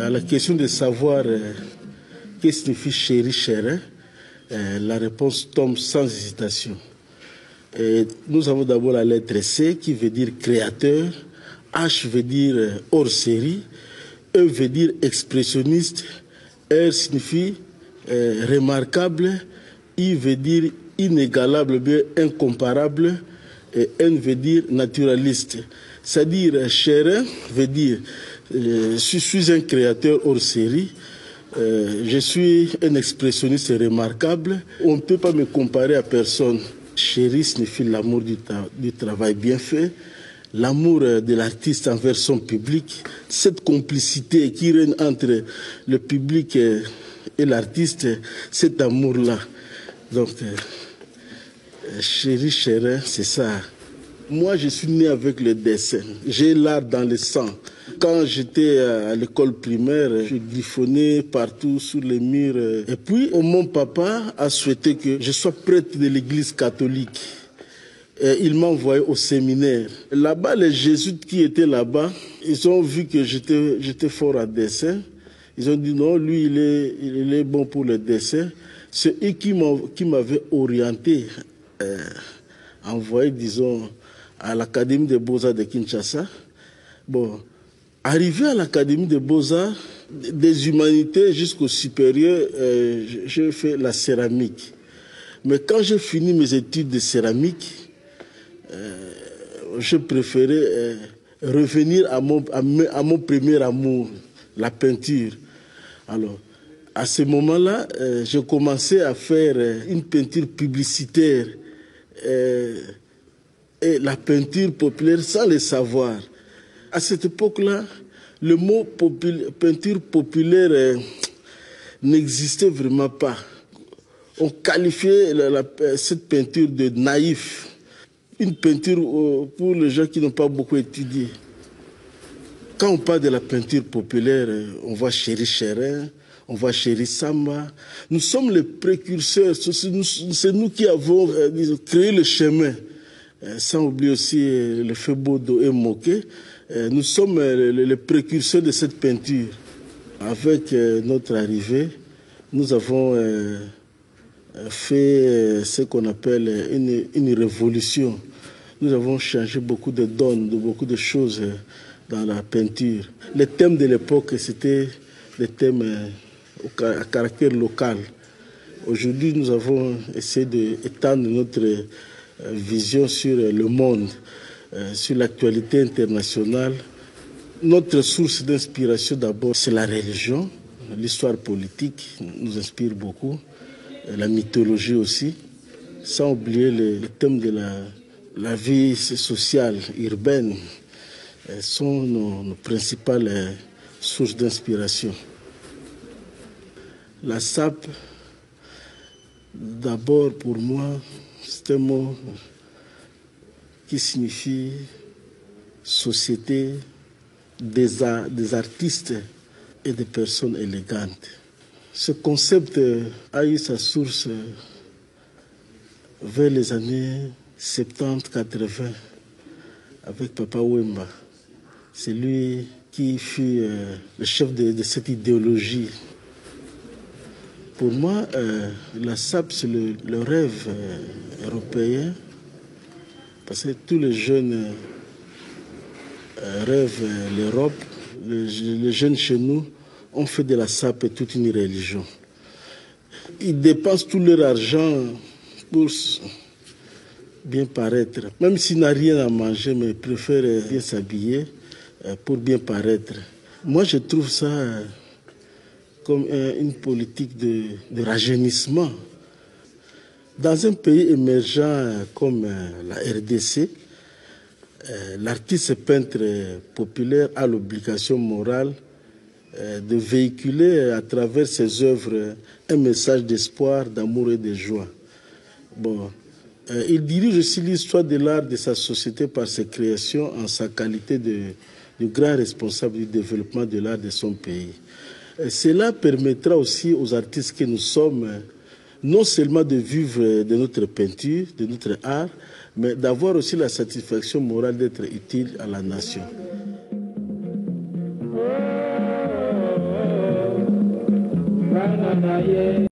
À la question de savoir qu'est-ce que signifie chéri, chérin, la réponse tombe sans hésitation. Et nous avons d'abord la lettre C qui veut dire créateur, H veut dire hors série, E veut dire expressionniste, R signifie remarquable, I veut dire inégalable, bien incomparable, et N veut dire naturaliste. C'est-à-dire chérin veut dire je suis un créateur hors série. Je suis un expressionniste remarquable. On ne peut pas me comparer à personne. Chéri signifie l'amour du travail bien fait, l'amour de l'artiste envers son public, cette complicité qui règne entre le public et l'artiste, cet amour-là. Donc, chéri, chérin, c'est ça. Moi, je suis né avec le dessin. J'ai l'art dans le sang. Quand j'étais à l'école primaire, je griffonnais partout sur les murs. Et puis, mon papa a souhaité que je sois prêtre de l'église catholique. Et il m'a envoyé au séminaire. Là-bas, les jésuites qui étaient là-bas, ils ont vu que j'étais fort à dessin. Ils ont dit non, lui, il est bon pour le dessin. C'est eux qui m'avaient orienté, envoyé, disons, à l'Académie des Beaux-Arts de Kinshasa. Bon, arrivé à l'Académie des Beaux-Arts, des humanités jusqu'au supérieur, j'ai fait la céramique. Mais quand j'ai fini mes études de céramique, je préférais revenir à mon premier amour, la peinture. Alors, à ce moment-là, j'ai commencé à faire une peinture publicitaire et la peinture populaire sans le savoir. À cette époque-là, le mot peinture populaire n'existait vraiment pas. On qualifiait cette peinture de naïf, une peinture pour les gens qui n'ont pas beaucoup étudié. Quand on parle de la peinture populaire, on voit Chéri Chérin, on voit Chéri Samba. Nous sommes les précurseurs, c'est nous qui avons créé le chemin. Sans oublier aussi le Febodo et Moké. Nous sommes les précurseurs de cette peinture. Avec notre arrivée, nous avons fait ce qu'on appelle une révolution. Nous avons changé beaucoup de donnes, beaucoup de choses dans la peinture. Les thèmes de l'époque, c'était des thèmes à caractère local. Aujourd'hui, nous avons essayé d'étendre notre vision sur le monde, sur l'actualité internationale. Notre source d'inspiration d'abord, c'est la religion. L'histoire politique nous inspire beaucoup, la mythologie aussi, sans oublier les thèmes de la vie sociale, urbaine, sont nos principales sources d'inspiration. La SAP, d'abord pour moi, c'est un mot qui signifie société des artistes et des personnes élégantes. Ce concept a eu sa source vers les années 70-80 avec Papa Wemba. C'est lui qui fut le chef de cette idéologie. Pour moi, la SAP, c'est le rêve européen, parce que tous les jeunes rêvent l'Europe. Les jeunes chez nous ont fait de la SAP toute une religion. Ils dépensent tout leur argent pour bien paraître. Même s'ils n'ont rien à manger, mais ils préfèrent bien s'habiller pour bien paraître. Moi, je trouve ça comme une politique de rajeunissement. Dans un pays émergent comme la RDC, l'artiste peintre populaire a l'obligation morale de véhiculer à travers ses œuvres un message d'espoir, d'amour et de joie. Bon, il dirige aussi l'histoire de l'art de sa société par ses créations en sa qualité de grand responsable du développement de l'art de son pays. Cela permettra aussi aux artistes que nous sommes non seulement de vivre de notre peinture, de notre art, mais d'avoir aussi la satisfaction morale d'être utile à la nation. bana na ye